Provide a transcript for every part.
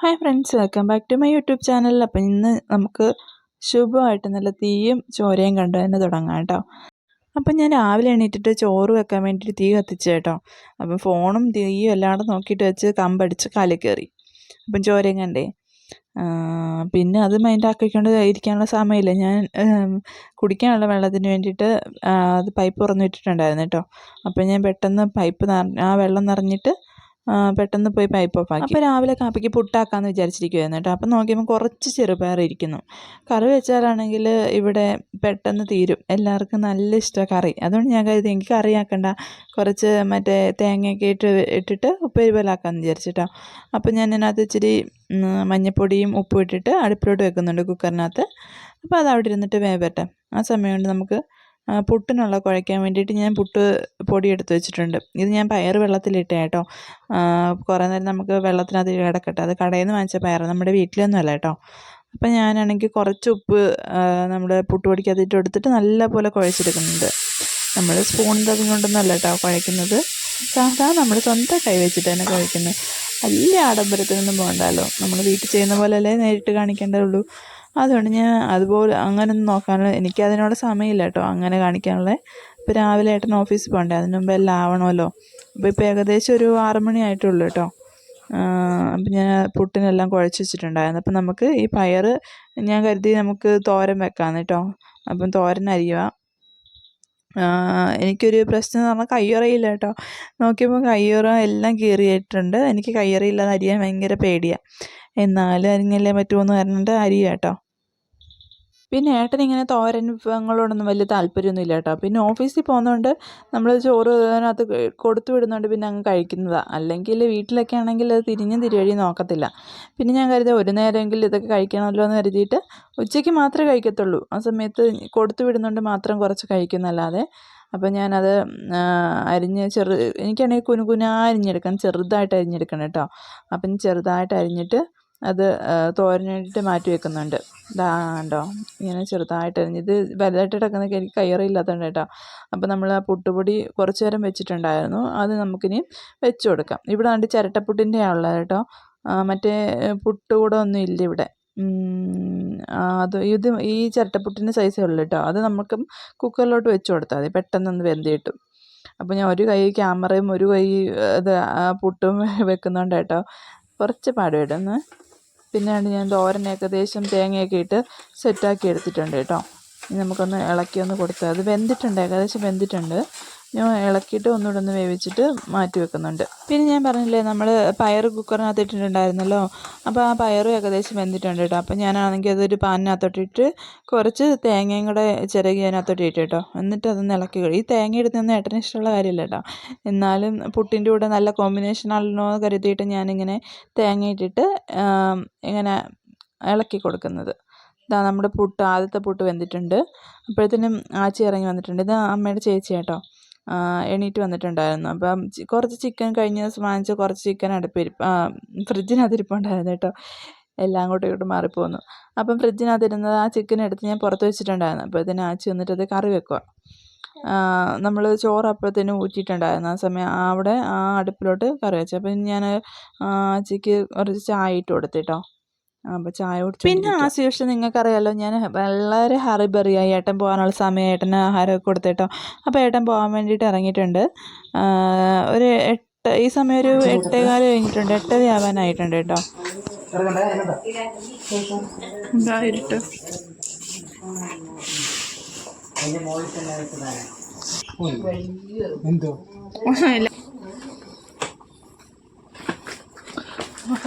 Hi friends, welcome back to my YouTube channel. അപ്പം ഇന്ന് നമുക്ക് ശുഭമായിട്ട് നല്ല തീയും ചോരയും കണ്ടു തന്നെ തുടങ്ങാം കേട്ടോ. അപ്പം ഞാൻ രാവിലെ എണീറ്റിട്ട് ചോറ് വെക്കാൻ വേണ്ടിയിട്ട് തീ കത്തിച്ചു കേട്ടോ. അപ്പം ഫോണും തീയും എല്ലാവരും നോക്കിയിട്ട് വെച്ച് കമ്പടിച്ച് കാലിൽ കയറി. അപ്പം ചോരയും കണ്ടേ. പിന്നെ അത് മൈൻഡാക്കിക്കൊണ്ട് ഇരിക്കാനുള്ള സമയമില്ല. ഞാൻ കുടിക്കാനുള്ള വെള്ളത്തിന് വേണ്ടിയിട്ട് അത് പൈപ്പ് തുറന്ന് ഇട്ടിട്ടുണ്ടായിരുന്നു കേട്ടോ. അപ്പം ഞാൻ പെട്ടെന്ന് ആ വെള്ളം നിറഞ്ഞിട്ട് പെട്ടെന്ന് പോയി പൈപ്പ് ഓഫാക്കി. അപ്പോൾ രാവിലെ കാപ്പിക്ക് പുട്ടാക്കാമെന്ന് വിചാരിച്ചിരിക്കുമായിരുന്നു കേട്ടോ. അപ്പം നോക്കിയപ്പോൾ കുറച്ച് ചെറുപയർ ഇരിക്കുന്നു. കറി വെച്ചാലാണെങ്കിൽ ഇവിടെ പെട്ടെന്ന് തീരും. എല്ലാവർക്കും നല്ല ഇഷ്ടമാണ് കറി. അതുകൊണ്ട് ഞാൻ കരുതി എനിക്ക് കറിയാക്കണ്ട, കുറച്ച് മറ്റേ തേങ്ങയൊക്കെ ഇട്ടിട്ട് ഉപ്പേരി പോലെ ആക്കാമെന്ന് വിചാരിച്ചിട്ടോ. അപ്പം ഞാൻ അതിനകത്ത് ഇച്ചിരി മഞ്ഞൾപ്പൊടിയും ഉപ്പും ഇട്ടിട്ട് അടുപ്പിലോട്ട് വെക്കുന്നുണ്ട് കുക്കറിനകത്ത്. അപ്പോൾ അത് അവിടെ ഇരുന്നിട്ട് വേവട്ടെ. ആ സമയം കൊണ്ട് നമുക്ക് പുട്ടിനുള്ള കുഴയ്ക്കാൻ വേണ്ടിയിട്ട് ഞാൻ പുട്ട് പൊടി എടുത്ത് വെച്ചിട്ടുണ്ട്. ഇത് ഞാൻ പയർ വെള്ളത്തിലിട്ടേ കേട്ടോ. കുറേ നേരം നമുക്ക് വെള്ളത്തിനകത്ത് കിടക്കട്ടെ. അത് കടയിൽ നിന്ന് വാങ്ങിച്ച പയർ, നമ്മുടെ വീട്ടിലൊന്നും അല്ല കേട്ടോ. അപ്പം ഞാനാണെങ്കിൽ കുറച്ച് ഉപ്പ് നമ്മുടെ പുട്ടുപൊടിക്കകത്തിട്ട് എടുത്തിട്ട് നല്ല പോലെ കുഴച്ചെടുക്കുന്നുണ്ട്. നമ്മൾ സ്പൂണിൻ്റെ അതും കൊണ്ടൊന്നുമല്ല കേട്ടോ കുഴയ്ക്കുന്നത്. സാധാരണ നമ്മൾ സ്വന്തം കൈ വെച്ചിട്ട് തന്നെ കുഴയ്ക്കുന്നത്. വലിയ ആഡംബരത്തിനൊന്നും പോകണ്ടല്ലോ. നമ്മൾ വീട്ടിൽ ചെയ്യുന്ന പോലെയല്ലേ നേരിട്ട് കാണിക്കേണ്ടതുള്ളൂ. അതുകൊണ്ട് ഞാൻ അതുപോലെ അങ്ങനെയൊന്നും നോക്കാനുള്ള എനിക്കതിനോട് സമയമില്ല കേട്ടോ, അങ്ങനെ കാണിക്കാനുള്ള. ഇപ്പോൾ രാവിലെ ഏട്ടൻ ഓഫീസിൽ പോകണ്ടേ, അതിന് മുമ്പ് എല്ലാം ആവണമല്ലോ. അപ്പോൾ ഇപ്പോൾ ഏകദേശം ഒരു 6 മണി ആയിട്ടുള്ളൂ കേട്ടോ. അപ്പം ഞാൻ പുട്ടിനെല്ലാം കുഴച്ച് വെച്ചിട്ടുണ്ടായിരുന്നു. അപ്പം നമുക്ക് ഈ പയർ ഞാൻ കരുതി നമുക്ക് തോരൻ വെക്കാമെന്ന് കേട്ടോ. അപ്പം തോരൻ അരിയുക. എനിക്കൊരു പ്രശ്നം എന്ന് പറഞ്ഞാൽ കയ്യുറയില്ല കേട്ടോ. നോക്കിയപ്പോൾ കയ്യുറ എല്ലാം കീറിയിട്ടുണ്ട്. എനിക്ക് കയ്യുറയില്ലാതെ അരിയാൻ ഭയങ്കര പേടിയാണ്. എന്നാലും അരിഞ്ഞല്ലേ പറ്റുമെന്ന് പറഞ്ഞിട്ട് അരിയുക കേട്ടോ. പിന്നെ ഏട്ടനിങ്ങനെ തോരൻ വിഭവങ്ങളോടൊന്നും വലിയ താല്പര്യമൊന്നുമില്ല കേട്ടോ. പിന്നെ ഓഫീസിൽ പോകുന്നതുകൊണ്ട് നമ്മൾ ചോറ് അതിനകത്ത് കൊടുത്തു വിടുന്നതുകൊണ്ട് പിന്നെ അങ്ങ് കഴിക്കുന്നതാണ്. അല്ലെങ്കിൽ വീട്ടിലൊക്കെ ആണെങ്കിൽ അത് തിരിഞ്ഞും തിരുവഴി നോക്കത്തില്ല. പിന്നെ ഞാൻ കരുതി ഒരു നേരമെങ്കിലും ഇതൊക്കെ കഴിക്കണമല്ലോ എന്ന് കരുതിയിട്ട് ഉച്ചയ്ക്ക് മാത്രമേ കഴിക്കത്തുള്ളൂ. ആ സമയത്ത് കൊടുത്തു വിടുന്നതുകൊണ്ട് മാത്രം കുറച്ച് കഴിക്കുന്നല്ലാതെ. അപ്പം ഞാനത് അരിഞ്ഞ് എനിക്കാണെങ്കിൽ കുനുകുനാ അരിഞ്ഞെടുക്കണം, ചെറുതായിട്ട് അരിഞ്ഞെടുക്കണം കേട്ടോ. അപ്പം ചെറുതായിട്ട് അരിഞ്ഞിട്ട് അത് തോരന് വേണ്ടിയിട്ട് മാറ്റി വെക്കുന്നുണ്ട്. കണ്ടോ, ഇങ്ങനെ ചെറുതായിട്ട് അരിഞ്ഞ്. ഇത് വലുതായിട്ട് കിടക്കുന്നതൊക്കെ എനിക്ക് കയ്യറിയില്ലാത്തതുകൊണ്ട് കേട്ടോ. അപ്പോൾ നമ്മൾ ആ പുട്ടുപൊടി കുറച്ച് നേരം വെച്ചിട്ടുണ്ടായിരുന്നു. അത് നമുക്കിനി വെച്ച് കൊടുക്കാം. ഇവിടെ കണ്ട് ചിരട്ടപ്പുട്ടിൻ്റെയാണ് ഉള്ളത് കേട്ടോ. മറ്റേ പുട്ടുകൂടെ ഒന്നും ഇല്ല ഇവിടെ. ഈ ചിരട്ടപ്പുട്ടിൻ്റെ സൈസേ ഉള്ളൂ കേട്ടോ. അത് നമുക്ക് കുക്കറിലോട്ട് വെച്ച് കൊടുത്താൽ മതി, പെട്ടെന്നൊന്ന് വെന്ത് കിട്ടും. അപ്പോൾ ഞാൻ ഒരു കൈ ക്യാമറയും ഒരു കൈ ഇത് പുട്ടും വെക്കുന്നുണ്ട് കേട്ടോ. കുറച്ച് പാടുപെടുന്നു. പിന്നെയാണ് ഞാൻ തോരൻ ഏകദേശം തേങ്ങയൊക്കെ ഇട്ട് സെറ്റാക്കി എടുത്തിട്ടുണ്ട് കേട്ടോ. ഇനി നമുക്കൊന്ന് ഇളക്കി കൊടുത്താൽ അത് വെന്തിട്ടുണ്ട്, ഏകദേശം വെന്തിട്ടുണ്ട്. ഞാൻ ഇളക്കിയിട്ട് ഒന്നുകൂടെ ഒന്ന് വേവിച്ചിട്ട് മാറ്റി വെക്കുന്നുണ്ട്. പിന്നെ ഞാൻ പറഞ്ഞില്ലേ, നമ്മൾ പയർ കുക്കറിനകത്ത് ഇട്ടിട്ടുണ്ടായിരുന്നല്ലോ. അപ്പോൾ ആ പയറും ഏകദേശം വെന്തിട്ടുണ്ട് കേട്ടോ. അപ്പോൾ ഞാനാണെങ്കിൽ അതൊരു പാനിനകത്തോട്ടിട്ട് കുറച്ച് തേങ്ങയും കൂടെ ചിരകി അതിനകത്തോട്ട് ഇട്ട് കേട്ടോ. എന്നിട്ട് അതൊന്ന് ഇളക്കി. ഈ തേങ്ങ ഇടുന്നതൊന്നും ഏട്ടന് ഇഷ്ടമുള്ള കാര്യമില്ല കേട്ടോ. എന്നാലും പുട്ടിൻ്റെ കൂടെ നല്ല കോമ്പിനേഷൻ ആണല്ലോ എന്ന് കരുതിയിട്ട് ഞാനിങ്ങനെ തേങ്ങ ഇട്ടിട്ട് ഇങ്ങനെ ഇളക്കി കൊടുക്കുന്നത്. ഇതാ നമ്മുടെ ആദ്യത്തെ പുട്ട് വെന്തിട്ടുണ്ട്. അപ്പോഴത്തേനും ആച്ചി ഇറങ്ങി വന്നിട്ടുണ്ട്. ഇത് അമ്മയുടെ ചേച്ചി കേട്ടോ. എണീറ്റ് വന്നിട്ടുണ്ടായിരുന്നു. അപ്പം കുറച്ച് ചിക്കൻ കഴിഞ്ഞ ദിവസം വാങ്ങിച്ച കുറച്ച് ചിക്കൻ ഫ്രിഡ്ജിനകത്ത് ഇരിപ്പുണ്ടായിരുന്നു കേട്ടോ. എല്ലാം അങ്ങോട്ടും ഇങ്ങോട്ടും മാറിപ്പോന്നു. അപ്പം ഫ്രിഡ്ജിനകത്തിരുന്നത് ആ ചിക്കൻ എടുത്ത് ഞാൻ പുറത്ത് വെച്ചിട്ടുണ്ടായിരുന്നു. അപ്പോൾ ഇതിന് ആച്ചി വന്നിട്ട് അത് കറി വെക്കുക. നമ്മൾ ചോറ് അപ്പോഴത്തേനും ഊറ്റിയിട്ടുണ്ടായിരുന്നു. ആ സമയം അവിടെ ആ അടുപ്പിലോട്ട് കറി വെച്ചു. അപ്പം ഞാൻ ആച്ചിക്ക് കുറച്ച് ചായ ഇട്ട് കൊടുത്തിട്ടോ. അപ്പോൾ ചായ കുടിച്ചു. പിന്നെ ആസ് യൂഷ്വൽ നിങ്ങൾക്കറിയാമല്ലോ, ഞാൻ വളരെ ഹറിബറിയായി. ഏട്ടൻ പോകാനുള്ള സമയം, ഏട്ടന് ആഹാരമൊക്കെ കൊടുത്തിട്ടോ. അപ്പോൾ ഏട്ടൻ പോകാൻ വേണ്ടിയിട്ട് ഇറങ്ങിയിട്ടുണ്ട്. ഈ സമയം ഒരു 8:15 കഴിഞ്ഞിട്ടുണ്ട്, 8:30 ആവാനായിട്ടുണ്ട് കേട്ടോ. ഇരുട്ട്.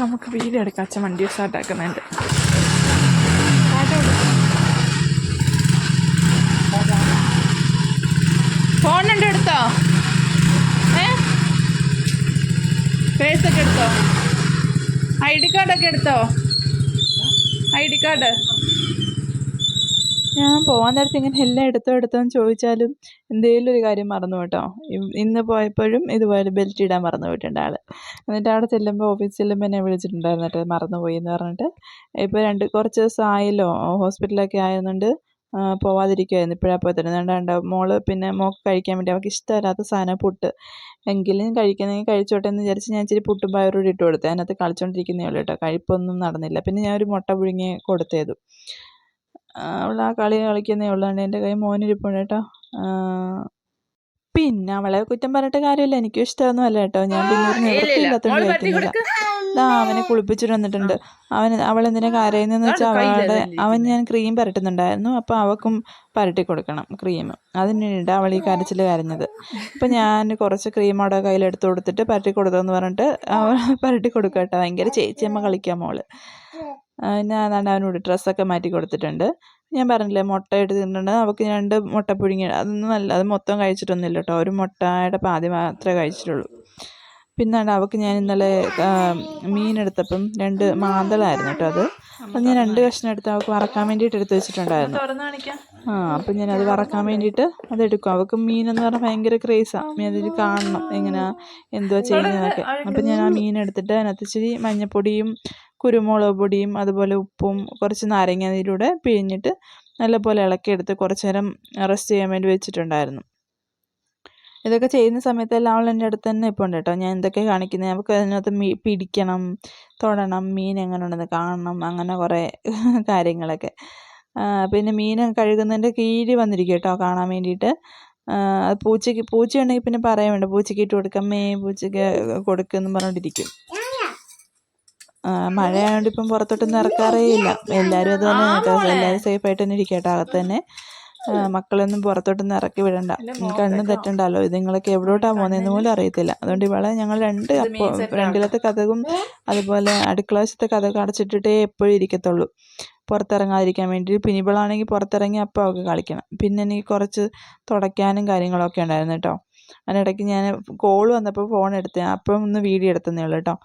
നമുക്ക് വീഡിയോ എടുക്കാം. അച്ഛൻ വണ്ടി സ്റ്റാർട്ടാക്കുന്നുണ്ട്. ഫോണുണ്ട്, എടുത്തോ? പേഴ്സൊക്കെ എടുത്തോ? ID കാർഡൊക്കെ എടുത്തോ? ID card. ഞാൻ പോകാൻ നേരത്തെ ഇങ്ങനെ എല്ലാം എടുത്തോന്ന് ചോദിച്ചാലും എന്തെങ്കിലും ഒരു കാര്യം മറന്നു കേട്ടോ. ഇന്ന് പോയപ്പോഴും ഇതുപോലെ ബെൽറ്റ് ഇടാൻ മറന്നു പോയിട്ടുണ്ട് ആൾ. എന്നിട്ട് അവിടെ ചെല്ലുമ്പോൾ, ഓഫീസിൽ ചെല്ലുമ്പോൾ എന്നെ വിളിച്ചിട്ടുണ്ടായിരുന്നു കേട്ടോ, മറന്നുപോയി എന്ന് പറഞ്ഞിട്ട്. ഇപ്പോൾ കുറച്ച് ദിവസം ആയല്ലോ, ഹോസ്പിറ്റലൊക്കെ ആയതുകൊണ്ട് പോവാതിരിക്കുമായിരുന്നു. ഇപ്പോഴാണ് പോയി തരുന്നുണ്ട്. മോള് പിന്നെ മോൾക്ക് കഴിക്കാൻ വേണ്ടി അവൾക്ക് ഇഷ്ടമല്ലാത്ത സാധനം പുട്ട്, എങ്കിലും കഴിക്കണമെങ്കിൽ കഴിച്ചോട്ടെ എന്ന് വിചാരിച്ച് ഞാൻ ഇച്ചിരി പുട്ടും പയറൂടി ഇട്ട് കൊടുത്തു. അതിനകത്ത് കളിച്ചുകൊണ്ടിരിക്കുന്നേ ഉള്ളൂ കേട്ടോ, കഴിപ്പൊന്നും നടന്നില്ല. പിന്നെ ഞാൻ ഒരു മുട്ട പുഴുങ്ങി കൊടുത്തേതു. അവൾ ആ കളി കളിക്കുന്നേ ഉള്ളൂ. എൻ്റെ കൈ മോനിരിപ്പുണ്ട് കേട്ടോ. പിന്നെ അവളെ കുറ്റം പറഞ്ഞിട്ട് കാര്യമില്ല, എനിക്കും ഇഷ്ടമൊന്നും അല്ല കേട്ടോ. ഞാൻ പിന്നെ ഒരു നിവൃത്തിയില്ലാത്തതുകൊണ്ട് കഴിക്കുന്നില്ല. അവനെ കുളിപ്പിച്ചിട്ട് വന്നിട്ടുണ്ട്. അവളെന്തിനാ കരയുന്നതെന്ന് വെച്ചാൽ അവൻ ഞാൻ ക്രീം പുരട്ടുന്നുണ്ടായിരുന്നു. അപ്പോൾ അവൾക്കും പുരട്ടി കൊടുക്കണം ക്രീം. അതിനിടെ അവൾ ഈ കരച്ചിൽ കരഞ്ഞത്. അപ്പം ഞാൻ കുറച്ച് ക്രീം അവിടെ കയ്യിലെടുത്ത് കൊടുത്തിട്ട് പുരട്ടി കൊടുത്തതെന്ന് പറഞ്ഞിട്ട് അവൾ പുരട്ടി കൊടുക്കുക കേട്ടോ. ഭയങ്കര ചേച്ചിയമ്മ കളിക്കാൻ മോള്. പിന്നെ അതാണ്ട് അവനോട് ഡ്രസ്സൊക്കെ മാറ്റി കൊടുത്തിട്ടുണ്ട്. ഞാൻ പറഞ്ഞില്ലേ മുട്ട എടുത്തിട്ടുണ്ട്. അവൾക്ക് 2 മുട്ട പുഴുങ്ങി, അതൊന്നും അല്ല, അത് മൊത്തം കഴിച്ചിട്ടൊന്നുമില്ല കേട്ടോ. ഒരു മുട്ടയുടെ പാതി മാത്രമേ കഴിച്ചിട്ടുള്ളൂ. പിന്നെ അവൾക്ക് ഞാൻ ഇന്നലെ മീനെടുത്തപ്പം 2 മാന്തളായിരുന്നു കേട്ടോ. അത് ഞാൻ 2 കഷ്ണം എടുത്ത് അവൾക്ക് വറക്കാൻ വേണ്ടിയിട്ട് എടുത്ത് വെച്ചിട്ടുണ്ടായിരുന്നു. അപ്പം ഞാൻ അത് വറക്കാൻ വേണ്ടിയിട്ട് അതെടുക്കും. അവൾക്ക് മീനെന്ന് പറഞ്ഞാൽ ഭയങ്കര ക്രേസാണ്. അതിൽ കാണണം എങ്ങനെയാ എന്തുവാ ചെയ്യുന്നതൊക്കെ. അപ്പം ഞാൻ ആ മീനെടുത്തിട്ട് അതിനകത്ത് ഇച്ചിരി മഞ്ഞൾപ്പൊടിയും കുരുമുളക് പൊടിയും അതുപോലെ ഉപ്പും കുറച്ച് നാരങ്ങ നീരൂടെ പിഴിഞ്ഞിട്ട് നല്ലപോലെ ഇളക്കിയെടുത്ത് കുറച്ച് നേരം റെസ്റ്റ് ചെയ്യാൻ വേണ്ടി വെച്ചിട്ടുണ്ടായിരുന്നു. ഇതൊക്കെ ചെയ്യുന്ന സമയത്തെല്ലാം അവൾ എൻ്റെ അടുത്ത് തന്നെ ഇപ്പോൾ ഉണ്ട് കേട്ടോ. ഞാൻ എന്തൊക്കെ കാണിക്കുന്നത്, നമുക്ക് അതിനകത്ത് പിടിക്കണം, തൊടണം, മീൻ എങ്ങനെ ഉണ്ടെന്ന് കാണണം, അങ്ങനെ കുറേ കാര്യങ്ങളൊക്കെ. പിന്നെ മീൻ കഴുകുന്നതിൻ്റെ കീഴ് വന്നിരിക്കും കേട്ടോ കാണാൻ വേണ്ടിയിട്ട്. പൂച്ചയുണ്ടെങ്കിൽ പിന്നെ പറയാൻ വേണ്ട, പൂച്ചയ്ക്ക് ഇട്ട് കൊടുക്കമ്മേ, പൂച്ചയ്ക്ക് കൊടുക്കുമെന്ന് പറഞ്ഞുകൊണ്ടിരിക്കും. മഴയായതുകൊണ്ട് ഇപ്പം പുറത്തോട്ടൊന്നും ഇറക്കാറേ ഇല്ല. എല്ലാവരും അത് തന്നെ കേട്ടോ, എല്ലാവരും സേഫായിട്ട് തന്നെ ഇരിക്കുക കേട്ടോ അകത്ത് തന്നെ. മക്കളൊന്നും പുറത്തോട്ടൊന്നും ഇറക്കി വിടണ്ട, കണ്ണും തെറ്റണ്ടല്ലോ. ഇതുങ്ങളൊക്കെ എവിടോട്ടാണ് പോകുന്നതെന്ന് പോലും അറിയത്തില്ല. അതുകൊണ്ട് ഇവളെ ഞങ്ങൾ 2 ഫ്രണ്ടിലത്തെ കതകും അതുപോലെ അടുക്കള വശത്തെ കതക് അടച്ചിട്ടിട്ടേ എപ്പോഴും ഇരിക്കത്തുള്ളൂ, പുറത്തിറങ്ങാതിരിക്കാൻ വേണ്ടി. പിന്നെ ഇവളാണെങ്കിൽ പുറത്തിറങ്ങി അപ്പം അവൾക്ക് കളിക്കണം. പിന്നെ എനിക്ക് കുറച്ച് തുടയ്ക്കാനും കാര്യങ്ങളൊക്കെ ഉണ്ടായിരുന്നു കേട്ടോ. അതിനിടയ്ക്ക് ഞാൻ കോൾ വന്നപ്പോൾ ഫോൺ എടുത്തേ, അപ്പം ഒന്ന് വീഡിയോ എടുത്തതേ ഉള്ളൂ കേട്ടോ.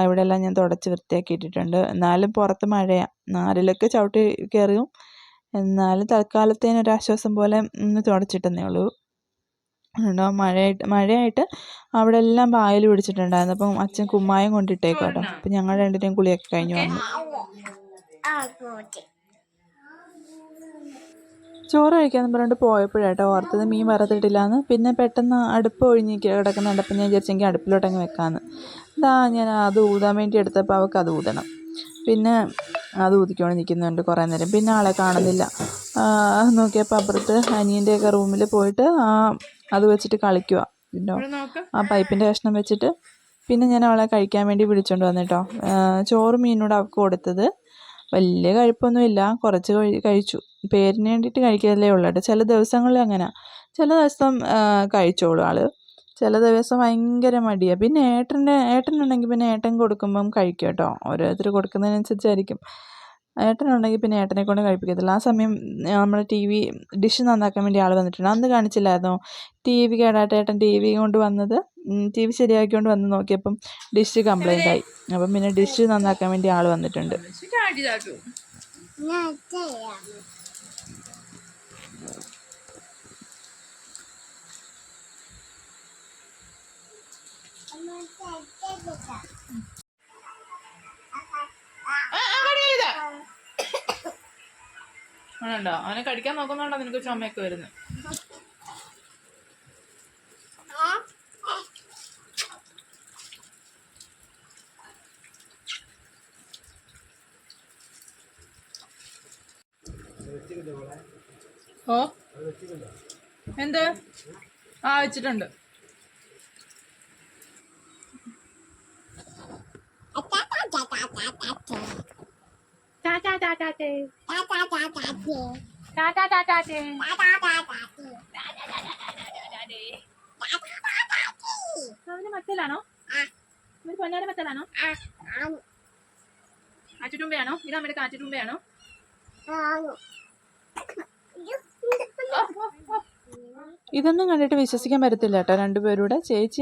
ഇവിടെ എല്ലാം ഞാൻ തുടച്ച് വൃത്തിയാക്കി ഇട്ടിട്ടുണ്ട്. എന്നാലും പുറത്ത് മഴയാണ്, നാലിലൊക്കെ ചവിട്ടി കയറും. എന്നാലും തൽക്കാലത്തേനൊരാശ്വാസം പോലെ ഒന്ന് തുടച്ചിട്ടെന്നേ ഉള്ളൂ. മഴയായിട്ട് അവിടെ എല്ലാം പായൽ പിടിച്ചിട്ടുണ്ടായിരുന്നു. അപ്പം അച്ഛൻ കുമ്മായം കൊണ്ടിട്ടേക്കും കേട്ടോ. അപ്പം ഞങ്ങൾ 2 കുളിയൊക്കെ കഴിഞ്ഞ് വന്നു. ചോറ് കഴിക്കാമെന്ന് പറഞ്ഞിട്ട് പോയപ്പോഴേട്ടോ ഓർത്തത് മീൻ വറുത്തിട്ടില്ലാന്ന്. പിന്നെ പെട്ടെന്ന് അടുപ്പ് ഒഴിഞ്ഞ് കിടക്കുന്നുണ്ടപ്പോൾ ഞാൻ വിചാരിച്ചെങ്കിൽ അടുപ്പിലോട്ടങ്ങ് വെക്കാമെന്ന്. ഞാൻ അത് ഊതാൻ വേണ്ടി എടുത്തപ്പോൾ അവൾക്ക് അത് ഊതണം. പിന്നെ അത് ഊതിക്കൊണ്ട് നിൽക്കുന്നുണ്ട് കുറേ നേരം. പിന്നെ ആളെ കാണുന്നില്ല. നോക്കിയപ്പോൾ അപ്പുറത്ത് അനിയൻ്റെയൊക്കെ റൂമിൽ പോയിട്ട് അത് വെച്ചിട്ട് കളിക്കുക. പിന്നെ ആ പൈപ്പിൻ്റെ കഷ്ണം വെച്ചിട്ട് പിന്നെ ഞാൻ അവളെ കഴിക്കാൻ വേണ്ടി വിളിച്ചുകൊണ്ട് വന്നിട്ടോ. ചോറ് മീനോട് അവൾക്ക് കൊടുത്തത് വലിയ കഴിപ്പൊന്നുമില്ല, കുറച്ച് കഴിച്ചു. പേരിന് വേണ്ടിയിട്ട് കഴിക്കലേ ഉള്ളൂ കേട്ടോ. ചില ദിവസങ്ങളിൽ അങ്ങനെ, ചില ദിവസം കഴിച്ചോളൂ ആൾ, ചില ദിവസം ഭയങ്കര മടിയാണ്. പിന്നെ ഏട്ടനുണ്ടെങ്കിൽ പിന്നെ ഏട്ടൻ കൊടുക്കുമ്പം കഴിക്കും കേട്ടോ. ഓരോരുത്തർ കൊടുക്കുന്നതിനനുസരിച്ചായിരിക്കും. ഏട്ടനുണ്ടെങ്കിൽ പിന്നെ ഏട്ടനെ കൊണ്ട് കഴിപ്പിക്കത്തില്ല. ആ സമയം നമ്മൾ ഡിഷ് നന്നാക്കാൻ വേണ്ടി ആൾ വന്നിട്ടുണ്ട്. അന്ന് കാണിച്ചില്ലായിരുന്നോ TV കേടായിട്ട് ഏട്ടൻ TV കൊണ്ട് വന്നത്? TV ശരിയാക്കിക്കൊണ്ട് വന്ന് നോക്കിയപ്പം ഡിഷ് കംപ്ലൈൻ്റ് ആയി. അപ്പം പിന്നെ ഡിഷ് നന്നാക്കാൻ വേണ്ടി ആൾ വന്നിട്ടുണ്ട്. ആണോ, അവനെ കടിക്കാൻ നോക്കുന്നുണ്ടോ നിനക്ക് ചുമയൊക്കെ വരുന്നത്? ഓ എന്ത്? വെച്ചിട്ടുണ്ട്. മത്തലാണോ? പൊന്നാര മത്തലാണോ? കാച്ചിട്ടുമ്പയാണോ? ഇത് നമ്മുടെ കാച്ചിട്ടുമ്പയാണോ? ഇതൊന്നും കണ്ടിട്ട് വിശ്വസിക്കാൻ പറ്റത്തില്ല കേട്ടോ. 2 പേരൂടെ ചേച്ചി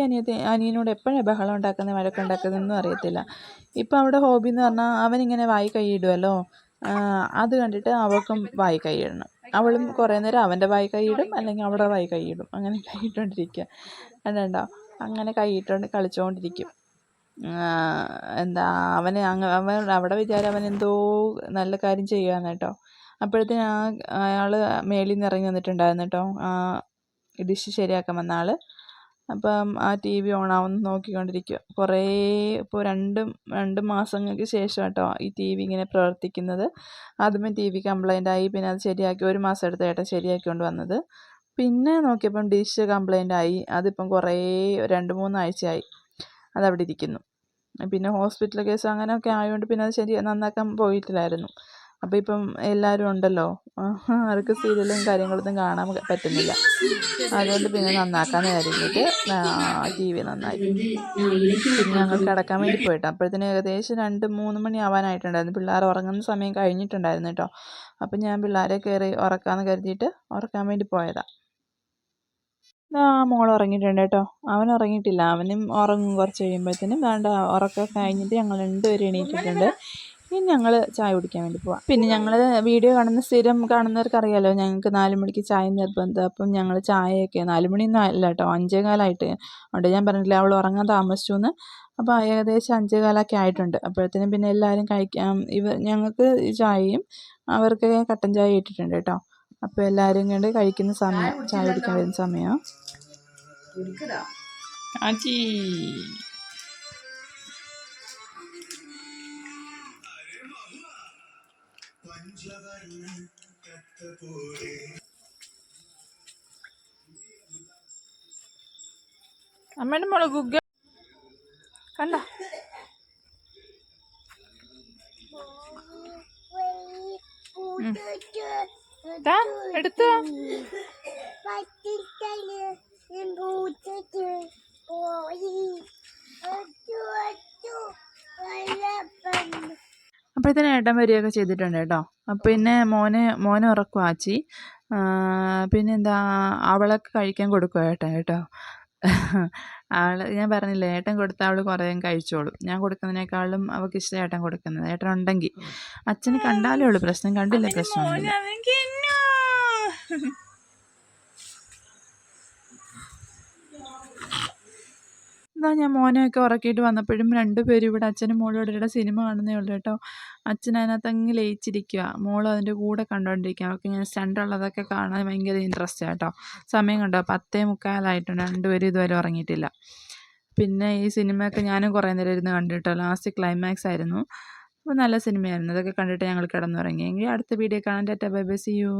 അനിയനോട് എപ്പോഴാണ് ബഹളം ഉണ്ടാക്കുന്നത്, വഴക്കുണ്ടാക്കുന്നതെന്നും അറിയത്തില്ല. ഇപ്പം അവിടെ ഹോബി എന്ന് പറഞ്ഞാൽ അവനിങ്ങനെ വായി കൈയിടുമല്ലോ, അത് കണ്ടിട്ട് അവൾക്കും വായി കൈയിടണം. അവളും കുറേ നേരം അവൻ്റെ വായി കൈയിടും, അല്ലെങ്കിൽ അവളുടെ വായി കൈയിടും. അങ്ങനെ കൈയിട്ടുകൊണ്ടിരിക്കുക കണ്ടോ, അങ്ങനെ കൈയിട്ടുകൊണ്ട് കളിച്ചുകൊണ്ടിരിക്കും. അവൻ അവിടെ വിചാരം അവൻ എന്തോ നല്ല കാര്യം ചെയ്യുകയാണ് കേട്ടോ. അപ്പോഴത്തേന് അയാൾ മേളിൽ നിന്ന് ഇറങ്ങി വന്നിട്ടുണ്ടായിരുന്നു കേട്ടോ, ഡിഷ് ശരിയാക്കാൻ വന്ന ആൾ. അപ്പം ആ ടി വി ഓണാവുന്ന നോക്കിക്കൊണ്ടിരിക്കുക. ഇപ്പോൾ രണ്ട് മാസങ്ങൾക്ക് ശേഷം കേട്ടോ ഈ ടി വി ഇങ്ങനെ പ്രവർത്തിക്കുന്നത്. ആദ്യമേ ടി വി കംപ്ലൈൻ്റ് ആയി, പിന്നെ അത് ശരിയാക്കി 1 മാസം എടുത്ത ഏട്ടൻ ശരിയാക്കിക്കൊണ്ട് വന്നത്. പിന്നെ നോക്കിയപ്പം ഡിഷ് കംപ്ലൈൻ്റ് ആയി. അതിപ്പം 2-3 ആഴ്ചയായി അതവിടെ ഇരിക്കുന്നു. പിന്നെ ഹോസ്പിറ്റൽ കേസ് അങ്ങനെയൊക്കെ ആയതുകൊണ്ട് പിന്നെ അത് നന്നാക്കാൻ പോയിട്ടില്ലായിരുന്നു. അപ്പോൾ ഇപ്പം എല്ലാവരും ഉണ്ടല്ലോ, അവർക്ക് സീരിയലും കാര്യങ്ങളൊന്നും കാണാൻ പറ്റുന്നില്ല. അതുകൊണ്ട് പിന്നെ നന്നാക്കാമെന്ന് കരുതിയിട്ട് ടി വി നന്നായി. പിന്നെ ഞങ്ങൾ കിടക്കാൻ വേണ്ടി പോയിട്ടോ. അപ്പോഴത്തേന് ഏകദേശം 2-3 മണി ആവാനായിട്ടുണ്ടായിരുന്നു. പിള്ളേർ ഉറങ്ങുന്ന സമയം കഴിഞ്ഞിട്ടുണ്ടായിരുന്നു കേട്ടോ. അപ്പം ഞാൻ പിള്ളേരെ കയറി ഉറക്കാമെന്ന് കരുതിയിട്ട് ഉറക്കാൻ വേണ്ടി പോയതാണ്. മോൾ ഉറങ്ങിയിട്ടുണ്ട് കേട്ടോ. അവൻ ഉറങ്ങിയിട്ടില്ല, അവനും ഉറങ്ങും കുറച്ച് കഴിയുമ്പോഴത്തേനും. വേണ്ട ഉറക്കമൊക്കെ കഴിഞ്ഞിട്ട് ഞങ്ങൾ 2 പേരും എണീറ്റിട്ടുണ്ട്. ഇനി ഞങ്ങൾ ചായ കുടിക്കാൻ വേണ്ടി പോവാം. പിന്നെ ഞങ്ങൾ വീഡിയോ സ്ഥിരം കാണുന്നവർക്ക് അറിയാമല്ലോ, ഞങ്ങൾക്ക് 4 മണിക്ക് ചായ നിർബന്ധം. അപ്പം ഞങ്ങൾ ചായയൊക്കെ 4 മണിയൊന്നും അല്ല കേട്ടോ, 5:15 ഉണ്ട്. ഞാൻ പറഞ്ഞില്ലേ അവൾ ഉറങ്ങാൻ താമസിച്ചു എന്ന്. അപ്പോൾ ഏകദേശം 5:15 ആയിട്ടുണ്ട്. അപ്പോഴത്തേനും പിന്നെ എല്ലാവരും കഴിക്കാം. ഞങ്ങൾക്ക് ചായയും അവർക്ക് കട്ടൻ ചായ ഇട്ടിട്ടുണ്ട് കേട്ടോ. അപ്പോൾ എല്ലാവരും കണ്ട് കഴിക്കുന്ന സമയം, ചായ കുടിക്കാൻ വരുന്ന സമയം. ആച്ചി അമ്മയുടെ മോള് ഗുഗ്ഗ കണ്ട എടുത്തോ. അപ്പോഴത്തേനും ഏട്ടൻ വരികയൊക്കെ ചെയ്തിട്ടുണ്ട് കേട്ടോ. അപ്പം പിന്നെ മോനെ ഉറക്കും ആച്ചി. പിന്നെന്താ അവളൊക്കെ കഴിക്കാൻ കൊടുക്കുക ഏട്ടൻ കേട്ടോ. ഞാൻ പറഞ്ഞില്ലേ ഏട്ടൻ കൊടുത്താൽ അവൾ കുറേ കഴിച്ചോളും. ഞാൻ കൊടുക്കുന്നതിനേക്കാളും അവൾക്ക് ഇഷ്ടം ഏട്ടൻ കൊടുക്കുന്നത്. ഏട്ടൻ ഉണ്ടെങ്കിൽ അച്ഛന് കണ്ടാലേ ഉള്ളൂ പ്രശ്നം, കണ്ടില്ല പ്രശ്നമൊന്നുമില്ല. ഞാൻ മോനെയൊക്കെ ഉറക്കിയിട്ട് വന്നപ്പോഴും 2 പേരും ഇവിടെ അച്ഛനും മോളും ഇവിടെ സിനിമ കാണുന്നേ ഉള്ളൂ കേട്ടോ. അച്ഛൻ അതിനകത്തങ്ങ് ലയിച്ചിരിക്കുക, മോളും അതിൻ്റെ കൂടെ കണ്ടുകൊണ്ടിരിക്കുക. അവർക്ക് ഇങ്ങനെ സ്റ്റണ്ടുള്ളതൊക്കെ കാണാൻ ഭയങ്കര ഇൻട്രസ്റ്റ് കേട്ടോ. സമയം കണ്ടോ 10:45 ആയിട്ടുണ്ട്. 2 പേരും ഇതുവരെ ഉറങ്ങിയിട്ടില്ല. പിന്നെ ഈ സിനിമയൊക്കെ ഞാനും കുറേ നേരം ഇരുന്ന് കണ്ടു കേട്ടോ. ലാസ്റ്റ് ക്ലൈമാക്സ് ആയിരുന്നു. അപ്പോൾ നല്ല സിനിമയായിരുന്നു. അതൊക്കെ കണ്ടിട്ട് ഞങ്ങൾ കിടന്നുറങ്ങി. എങ്കിൽ അടുത്ത വീഡിയോ കാണാൻ. Tata bye bye, see U.